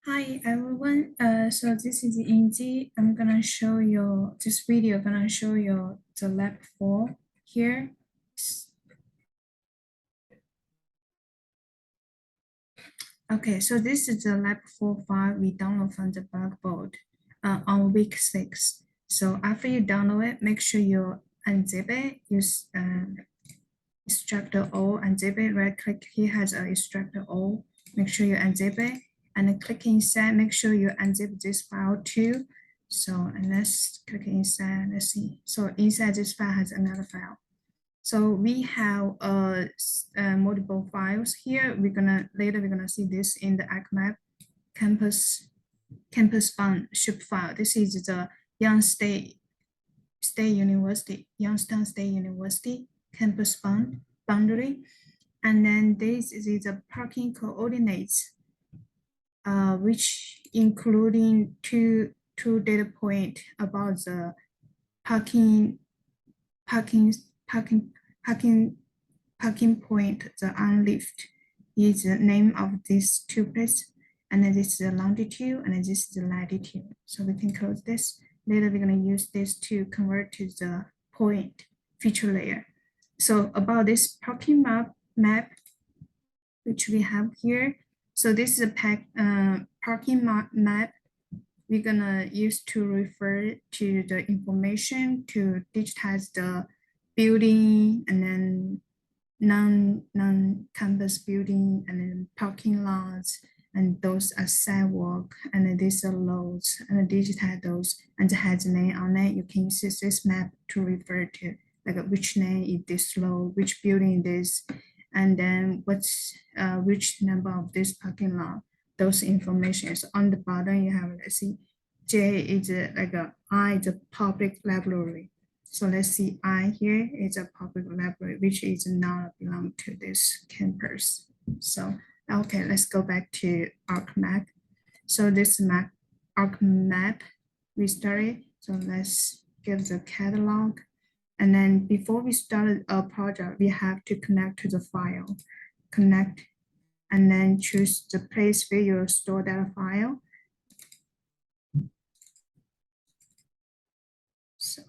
Hi everyone. So this is Inzi. I'm gonna show you this video. Gonna show you the Lab4 here. Okay, so this is the Lab4 file we download from the Blackboard on week 6. So after you download it, make sure you unzip it. Use extractor O, unzip it. Right click. Here has a extractor O. Make sure you unzip it. And then click inside, make sure you unzip this file too. So, and let's click inside, let's see. So inside this file has another file. So we have multiple files here. Later we're gonna see this in the ArcMap campus fund ship file. This is the Youngstown State University campus fund boundary. And then this is the parking coordinates, which including two data point about the parking parking parking parking parking point. The unlift is the name of these two places, and then this is the longitude, and then this is the latitude. So we can close this. Later we're going to use this to convert to the point feature layer. So about this parking map which we have here. So this is a parking map we're gonna use to refer to the information to digitize the building, and then non-campus building, and then parking lots, and those are sidewalk, and then these are roads, and digitize those, and it has a name on it. You can use this map to refer to like which name is this road, which building it is, and then which number of this parking lot. Those information is on the bottom. You have, let's see, J is like I is a public library. So let's see, I here is a public library, which is not belong to this campus. So, okay, let's go back to ArcMap. So this ArcMap we started. So let's give the catalog. And then before we start a project, we have to connect to the file, connect, and then choose the place where you store that file. So,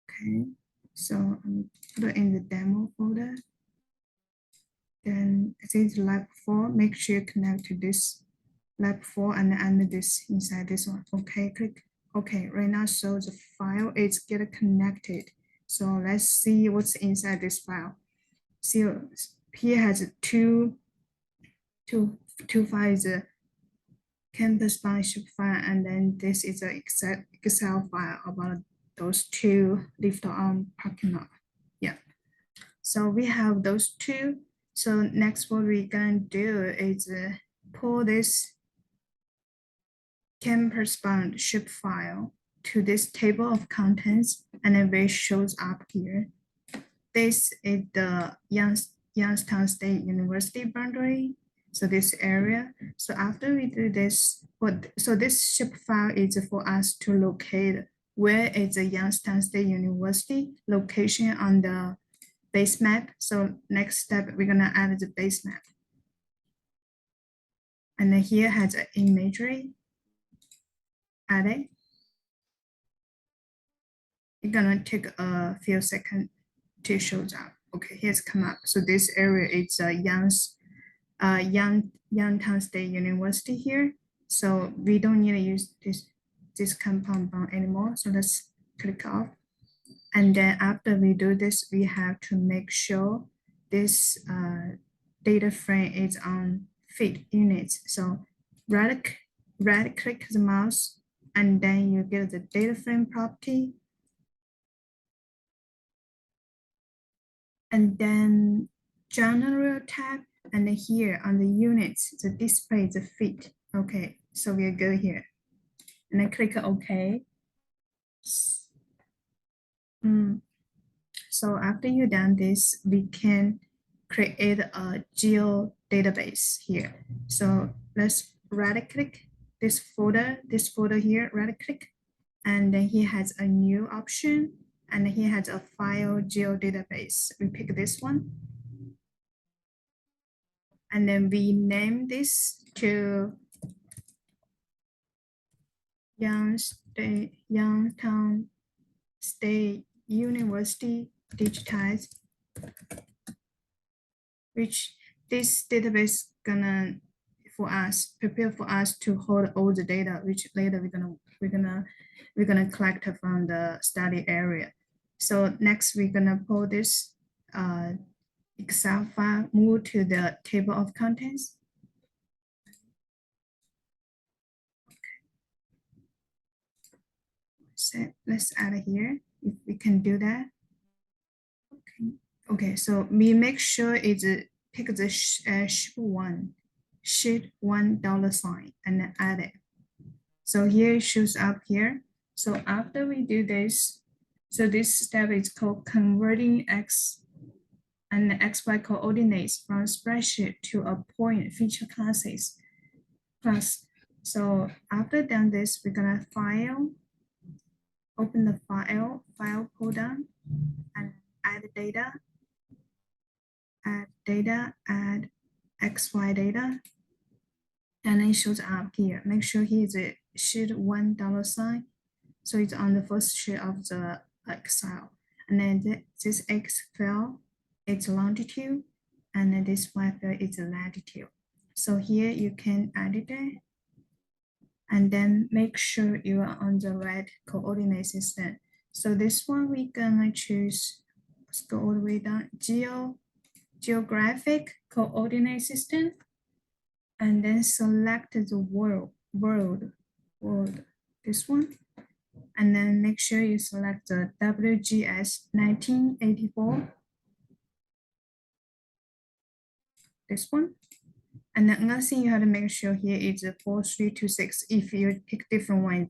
okay, so put it in the demo folder. Then it is Lab4. Make sure you connect to this Lab4 and add this inside this one. Okay, click okay. Right now, so the file is get connected. So let's see what's inside this file. See, here has two files, campus sponsorship file, and then this is an Excel file about those two lift on parking lot. Yeah. So we have those two. So next what we're gonna do is pull this campus sponsorship file to this table of contents, and then it shows up here. This is the Youngstown State University boundary. So this area. So after we do this, so this ship file is for us to locate where is the Youngstown State University location on the base map. So next step, we're gonna add the base map. And then here has an imagery, add it. It's gonna take a few seconds to show up. Okay, here's come up. So this area is Youngstown State University here. So we don't need to use this compound bound anymore. So let's click off. And then after we do this, we have to make sure this data frame is on fit units. So right click the mouse, and then you get the data frame property. And then general tab, and then here on the units, the display the fit. Okay, so we're good here. And then click OK. So after you done this, we can create a geo database here. So let's right click this folder here, right click, and then he has a new option, and he has a file geo database. We pick this one. and then we name this to Youngstown State University digitized, which this database gonna prepare for us to hold all the data, which later we're gonna collect from the study area. So next we're gonna pull this Excel file, move to the table of contents. So let's add it here if we can do that. Okay, so we make sure it's pick the sheet one $sign and then add it. So here it shows up here. So after we do this, so this step is called converting X and XY coordinates from spreadsheet to a point feature class. So after done this, we're gonna open the file folder and add data, add XY data, and it shows up here. Make sure here is a sheet one $sign. So it's on the first sheet of the Excel. And then this X file, it's longitude, and then this Y file is latitude. So here you can edit it, and then make sure you are on the right coordinate system. So this one we're gonna choose, let's go all the way down, geographic coordinate system, and then select the world, this one. And then make sure you select the WGS 1984, this one. And then another thing you have to make sure here is a 4326. If you pick different one.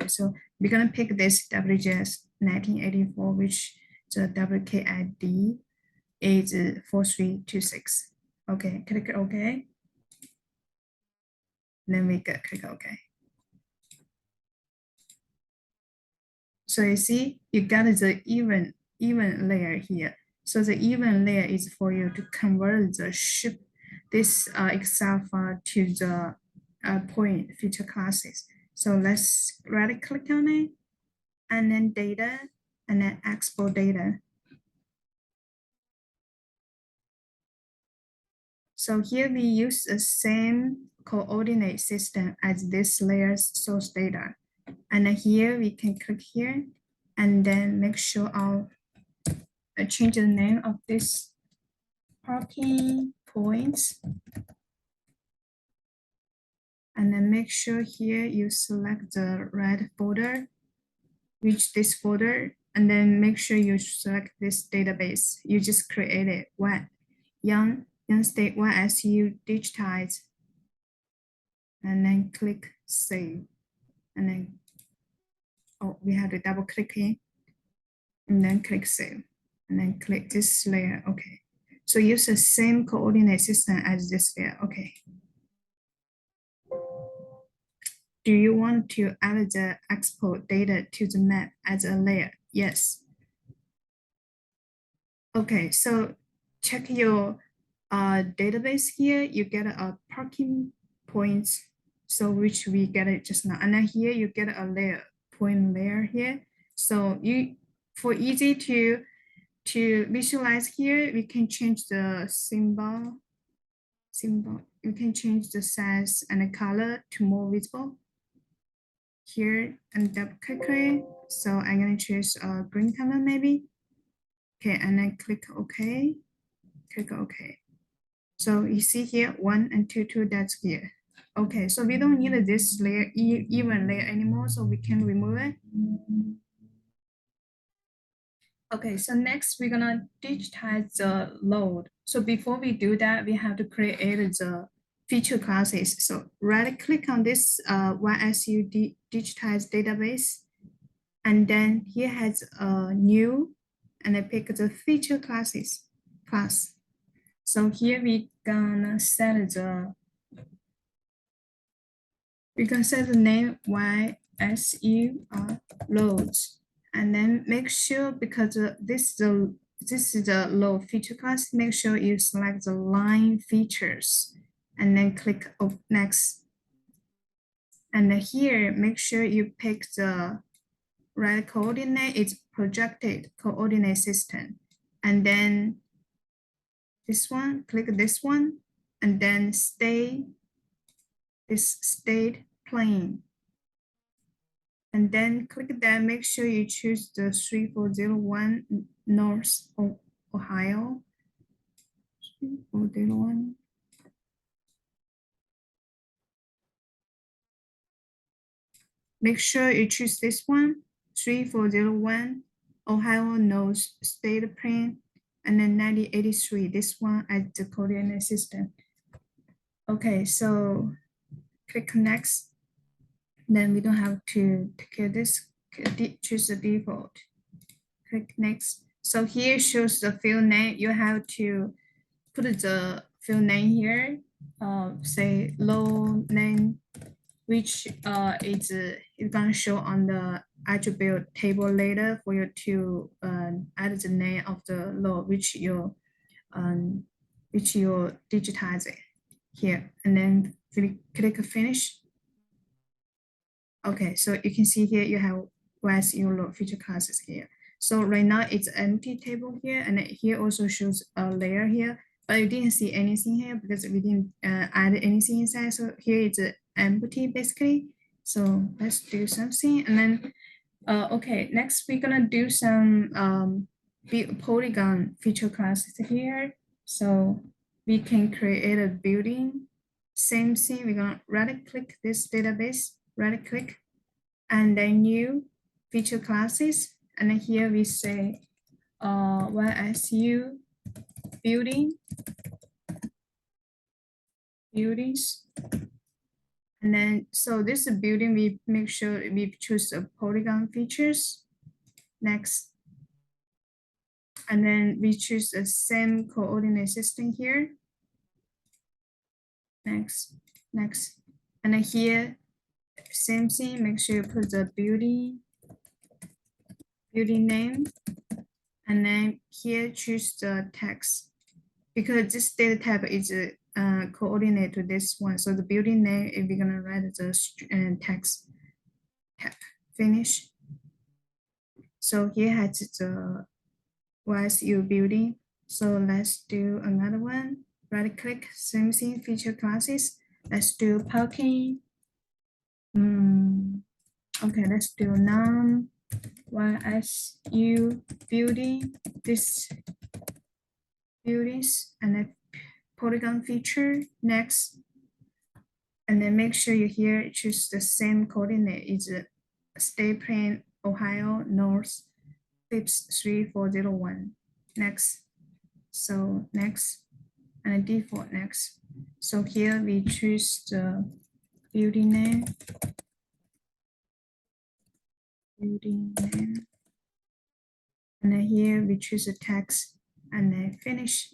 So we're gonna pick this WGS 1984, which the WKID is 4326. Okay, click OK. Then we click OK. So you see, you got the even layer here. So the even layer is for you to convert the this Excel file to the point feature classes. So let's right click on it, and then data, and then export data. So here we use the same coordinate system as this layer's source data. And then here we can click here, and then make sure I'll change the name of this parking points. And then make sure here you select the red folder, reach this folder, and then make sure you select this database. You just create it, Young State YSU digitize, and then click save. And then, oh, we have to double click it, and then click save, and then click this layer, okay. So use the same coordinate system as this layer, okay. Do you want to add the export data to the map as a layer? Yes. Okay, so check your database here. You get a parking points, so which we get it just now. And then here you get a layer, point layer here. So for easy to visualize here, we can change the symbol. You can change the size and the color to more visible. Here and double click it. So I'm gonna choose a green color maybe. Okay, and then click OK. Click OK. So you see here 1 and 2, that's here. Okay, so we don't need this layer, even layer anymore, so we can remove it. Okay, so next we're gonna digitize the load. So before we do that, we have to create the feature classes. So right click on this YSU digitized database, and then here has a new, and I pick the feature class. So here we gonna set the name YSU loads, and then make sure, because this is the this is the low feature class. Make sure you select the line features and then click next. And here, make sure you pick the right coordinate. It's projected coordinate system. And then this one, click this one, and then this state plane. And then click that, make sure you choose the 3401 North Ohio. 3401. Make sure you choose this one, 3401 Ohio North State Plane, and then 9083, this one as the coordinate system. Okay, so click next. Then we don't have to take care of this, choose the default. Click next. So here shows the field name. You have to put the field name here, say low name, which is gonna show on the attribute table later for you to add the name of the low which you digitize it here, and then click finish. Okay, so you can see here you have where's your low feature classes here. So right now it's empty table here, and here also shows a layer here, but you didn't see anything here because we didn't add anything inside. So here it's empty basically. So let's do something, and then okay, next we're gonna do some polygon feature classes here. So we can create a building. Same thing, we're gonna right click this database, right click, and then new feature classes. And then here we say YSU buildings. And then, so this is building, we make sure we choose the polygon features. Next. And then we choose the same coordinate system here. Next. And then here, same thing, make sure you put the building name. And then here, choose the text. Because this data type is coordinate to this one. So the building name, if we're gonna write the text tab, finish. So here has the YSU building. So let's do another one. Right click, same thing, feature classes. Let's do parking. Okay, let's do none. YSU building, this buildings, and then polygon feature. Next. And then make sure you here choose the same coordinate. Is state plane, Ohio, North, FIPS 3401. Next. So next, and then default next. So here we choose the building name. And then here we choose the text and then finish.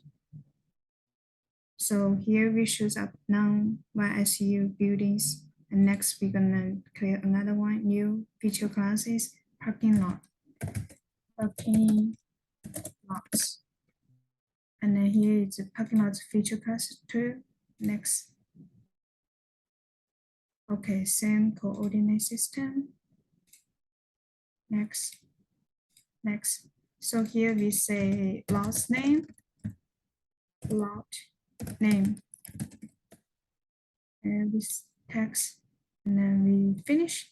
So here we choose up now YSU buildings. And next we're gonna create another one, new feature classes, parking lot. Parking lots. And then here is the parking lot feature class 2. Next. Okay, same coordinate system. Next. So here we say lot name, and this text, and then we finish.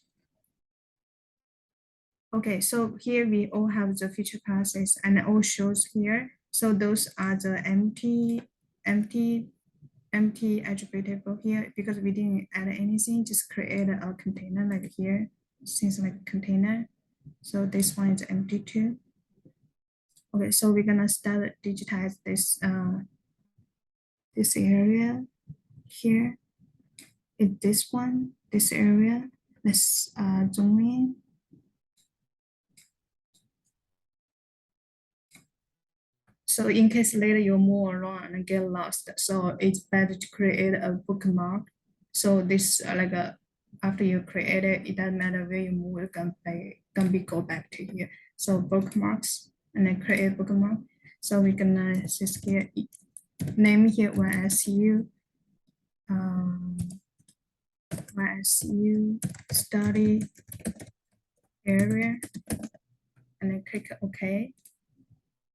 Okay, so here we all have the feature classes and it all shows here. So those are the empty attributable here because we didn't add anything, just create a container like here, things like container. So this one is empty too. Okay, so we're gonna start digitize this this area here. It's this one, this area. Let's zoom in. So in case later you move around and get lost, so it's better to create a bookmark. So this like after you create it, it doesn't matter where you move, it can be go back to here. So bookmarks, and then create bookmark. So we're gonna just get name here YSU, YSU study area, and then click OK.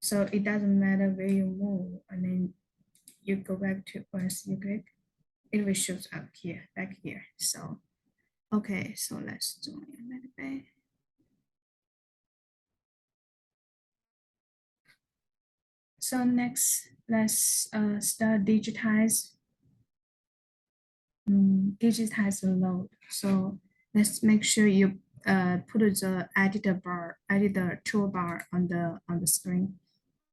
So it doesn't matter where you move, and then you go back to YSU click, it will show up here, back here. So, okay, so let's zoom in a little bit. So next, let's start digitize the load. So let's make sure you put the editor toolbar on the screen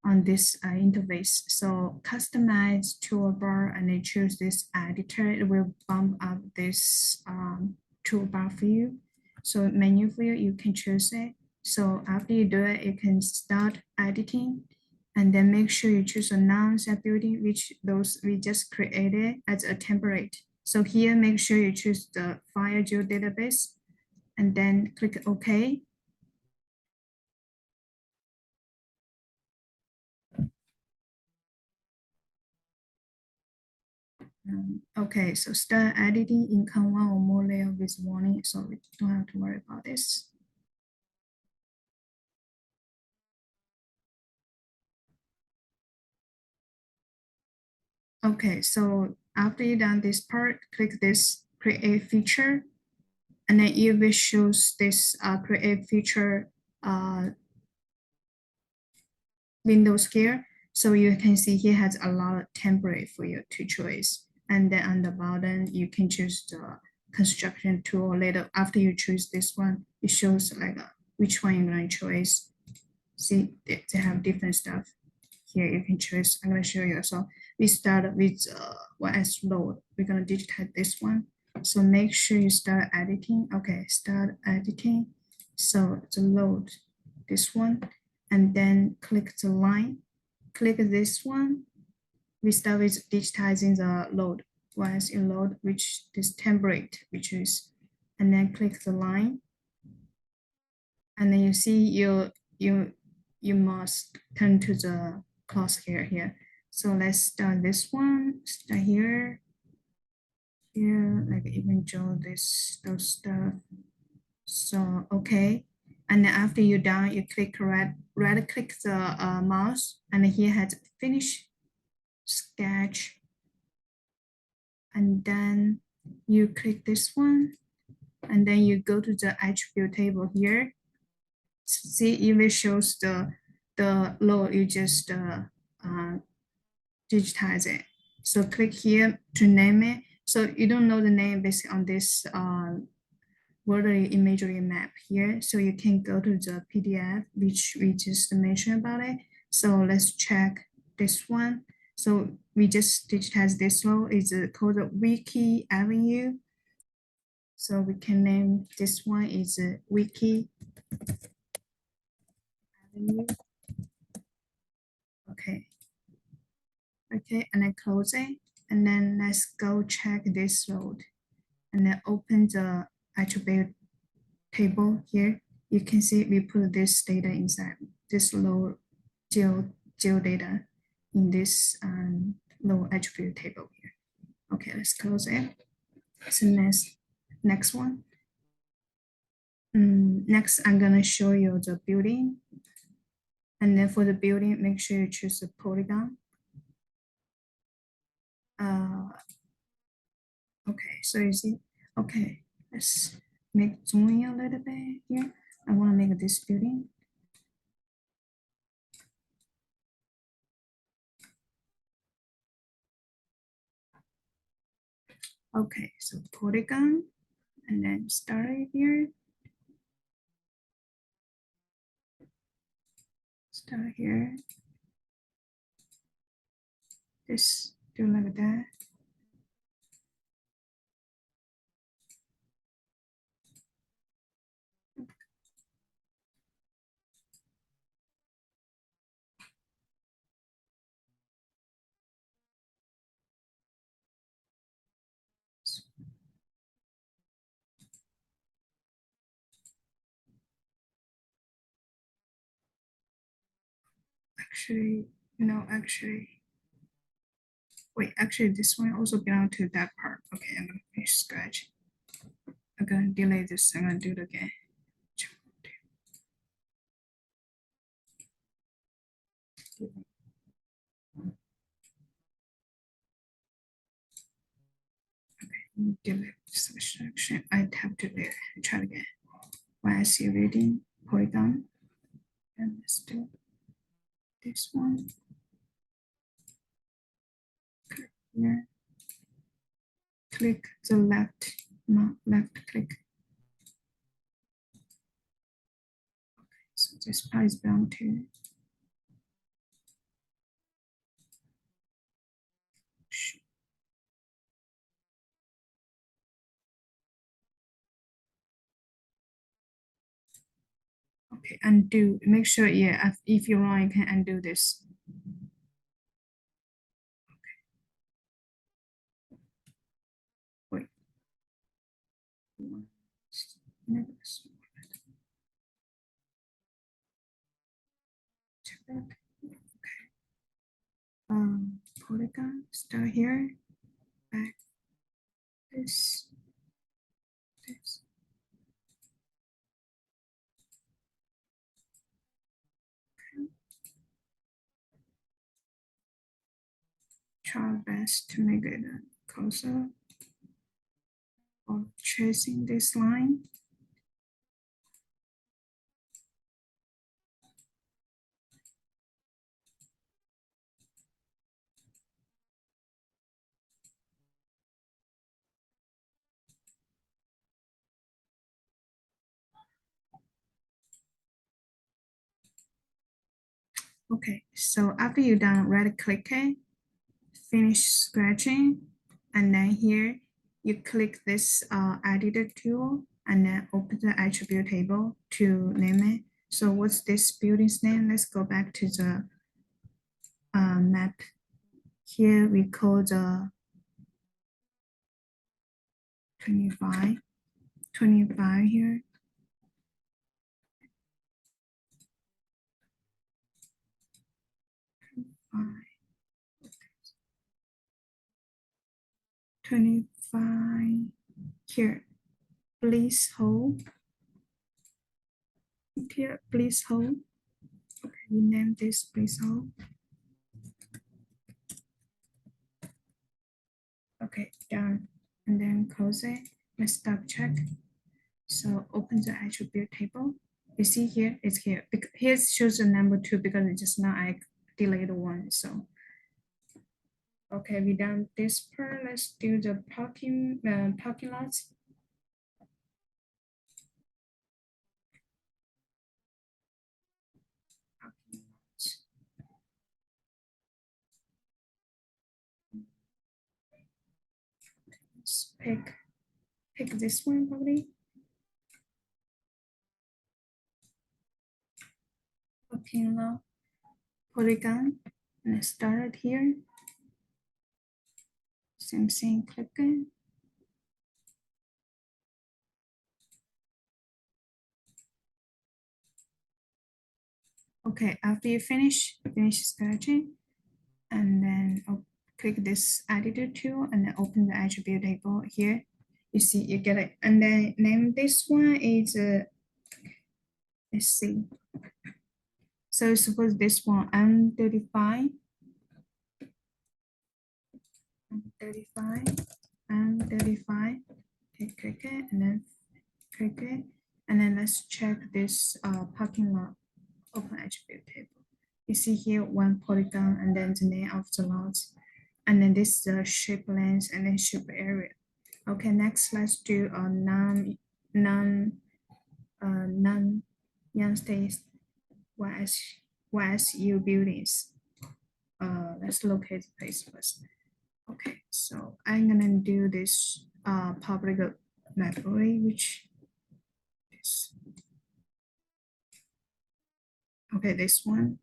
on this interface. So customize toolbar and then choose this editor. It will bump up this toolbar for you. So menu for you, you can choose it. So after you do it, you can start editing and then make sure you choose a non-set building, which those we just created as a template. So here, make sure you choose the file geodatabase and then click OK. Okay, so start editing income one or more layer with warning, so we don't have to worry about this. Okay, so after you done this part, click this create feature, and then it will show this create feature Windows here. So you can see here has a lot of template for you to choose. And then on the bottom, you can choose the construction tool later. After you choose this one, it shows like which one you're going to choose. See, they have different stuff. Here you can choose. I'm going to show you. So we start with YS load. We're going to digitize this one. So make sure you start editing. Okay, start editing. So the load, this one, and then click the line. Click this one. We start with digitizing the load. Once you load, which this template, which is, and then click the line. And then you see you must turn to the crosshair here. So let's start this one. Start here. Here, like even draw this those stuff. So okay. And then after you're done, you click right click the mouse, and here has finish sketch. And then you click this one, and then you go to the attribute table here. See, it will shows the law you just digitize it. So click here to name it. So you don't know the name based on this worldly imagery map here. So you can go to the PDF, which we just mentioned about it. So let's check this one. So we just digitize this law. It's called Wiki Avenue. So we can name this one is Wiki Avenue. Okay. Okay, and then close it. And then let's go check this road. And then open the attribute table here. You can see we put this data inside this low geodata in this low attribute table here. Okay, let's close it. So next one. Next, I'm gonna show you the building. And then for the building, make sure you choose the polygon. Okay, so you see, okay, let's make zoom in a little bit here. I want to make this building. Okay, so polygon, and then start it here. Start here. Just do like that. Actually, No, actually, wait, actually this one also belong to that part. Okay, I'm gonna finish scratch. I'm gonna delete this, I'm gonna do it again. Delete this section. I have to delete. Try again. When I see reading, polygon, and let's do this one. Here, click the left, left click. So this part is belong to okay, undo. Make sure, yeah, if you're wrong, you can undo this. Wait. Check that. Okay. Polygon, start here, back this, this. Try best to make it closer or tracing this line. Okay, so after you're done, right click it, finish scratching, and then here you click this editor tool and then open the attribute table to name it. So what's this building's name? Let's go back to the map. Here we call the 25 here. 25 here. Please hold. Here, please hold. Okay, we name this please hold. Okay, done. And then close it. Let's double check. So open the attribute table. You see here, it's here. Here shows the number 2 because it's just now I delayed one. So okay, we done this part. Let's do the parking lots. Let's pick this one probably. Parking lot polygon. And start it here. Same thing, click it. Okay, after you finish scratching, and then click this editor tool and then open the attribute table here. You see, you get it. And then name this one is, let's see. So suppose this one, M35, M35, M35. Okay, click it and then click it. And then let's check this parking lot open attribute table. You see here one polygon and then the name of the lot. And then this is the shape length and then shape area. Okay, next let's do a non United States YSU buildings. Let's locate the place first. Okay, so I'm gonna do this public library, which is okay, this one.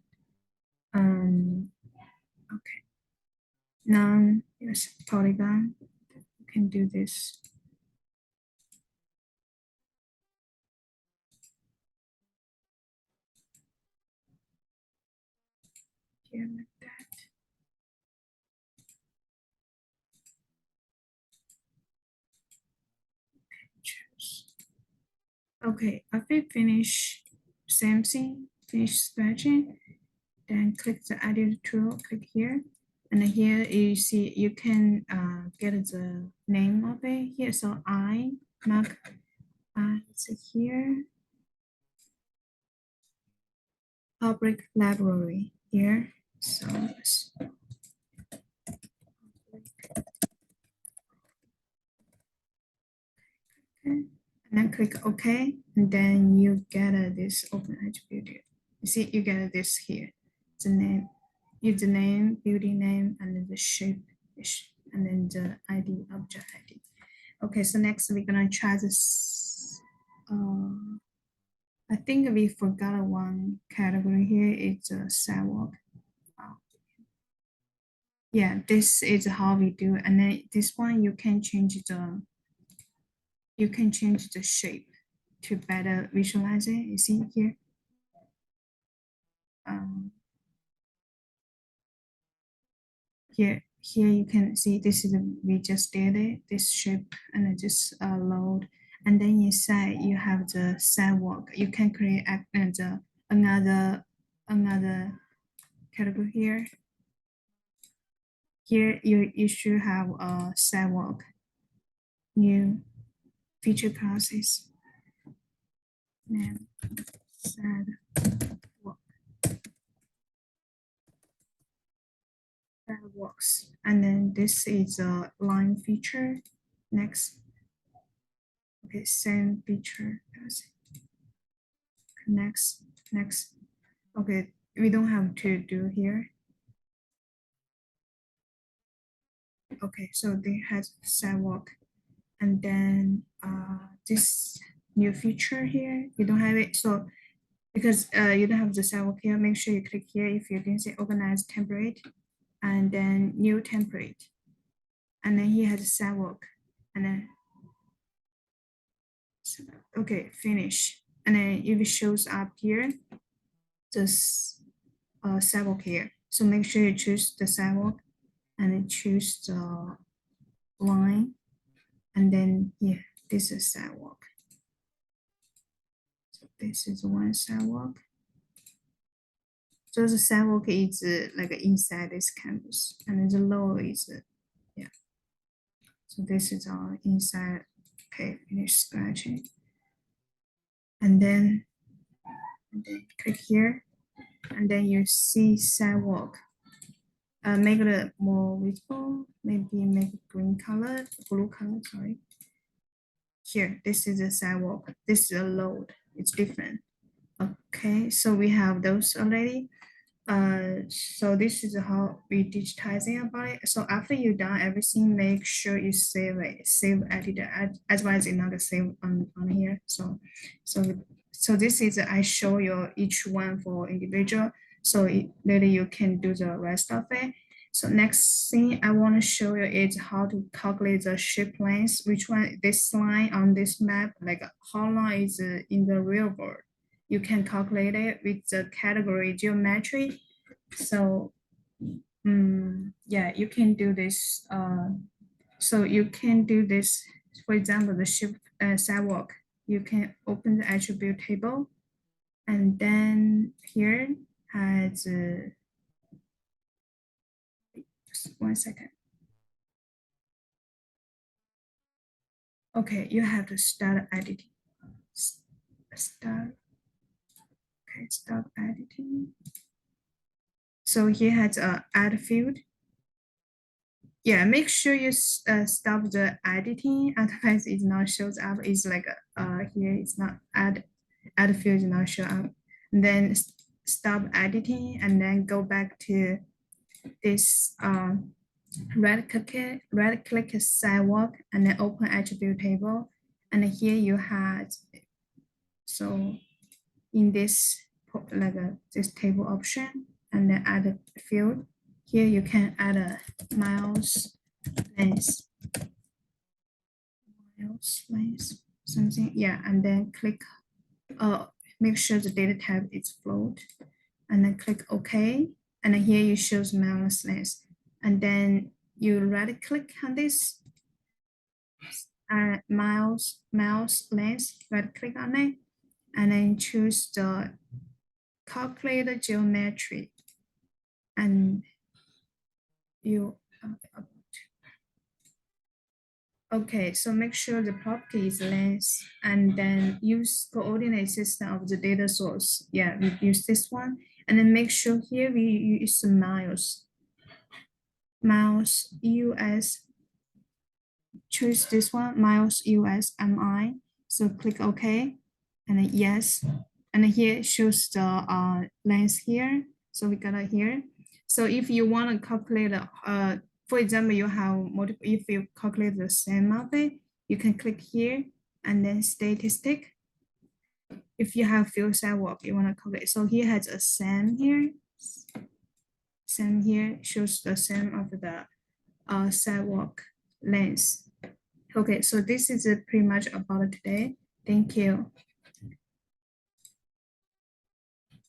Okay, yes, polygon. You can do this. Here like that. Okay, after you finish same thing, finish scratching, then click the edit tool, click here. And here you see you can get the name of it here. So I mark it's here, public library here. So okay. And then click OK, and then you get this open attribute. You see, you get this here, the name, username, building name, and then the shape, and then the ID, object ID. Okay, so next we're gonna try this. I think we forgot one category here. It's a sidewalk. Yeah, this is how we do, and then this one you can change the shape to better visualize it. You see here. Um, here you can see this is we just did it, this shape, and I just load, and then inside you have the sidewalk. You can create another category here. Here you should have a sidewalk, new feature classes, and sidewalk. That works. And then this is a line feature. Next. Okay, same feature. Next. Okay, we don't have to do here. Okay, so they has sidewalk. And then this new feature here, you don't have it. So because you don't have the sidewalk here, make sure you click here if you didn't say organize template, and then new template. And then he has a sidewalk, and then okay, finish. And then if it shows up here, this sidewalk here. So make sure you choose the sidewalk and then choose the line. And then yeah, this is sidewalk. So this is one sidewalk. So the sidewalk is like inside this canvas, and then the lower is yeah. So this is our inside. Okay, finish scratching. And then click here, and then you see sidewalk. Make it more visible, maybe make it green color, blue color, sorry. Here, this is a sidewalk, this is a load, it's different. Okay, so we have those already. So this is how we digitizing about it. So after you done everything, make sure you save it, save editor, otherwise it's not save on here. So this is I show you each one for individual. So later you can do the rest of it. So next thing I want to show you is how to calculate the shape length. Which one, this line on this map, like how long is in the real world. You can calculate it with the category geometry. So yeah, you can do this. So you can do this, for example, the shape sidewalk. You can open the attribute table, and then here has just 1 second. Okay, you have to start editing. Start. Okay, start editing. So here has a add field. Yeah, make sure you stop the editing, otherwise it not shows up. It's like here it's not add field is not show up. And then stop editing, and then go back to this right click sidewalk, and then open attribute table. And here you had, so in this like this table option, and then add a field. Here you can add a miles length, something, yeah, and then click make sure the data type is float, and then click OK, and then here you shows miles length, and then you right click on this, mouse length, right click on it, and then choose the calculate the geometry, and you okay, so make sure the property is length, and then use coordinate system of the data source. Yeah, we use this one, and then make sure here we use the mouse US, choose this one, mouse US MI. So click OK, and then yes, and then here it shows the length here. So we got it here. So if you want to calculate, for example, you have multiple, if you calculate the same of it, you can click here and then statistic. If you have field sidewalk, you want to calculate. So here has a same here. Same here shows the same of the sidewalk length. Okay, so this is pretty much about it today. Thank you.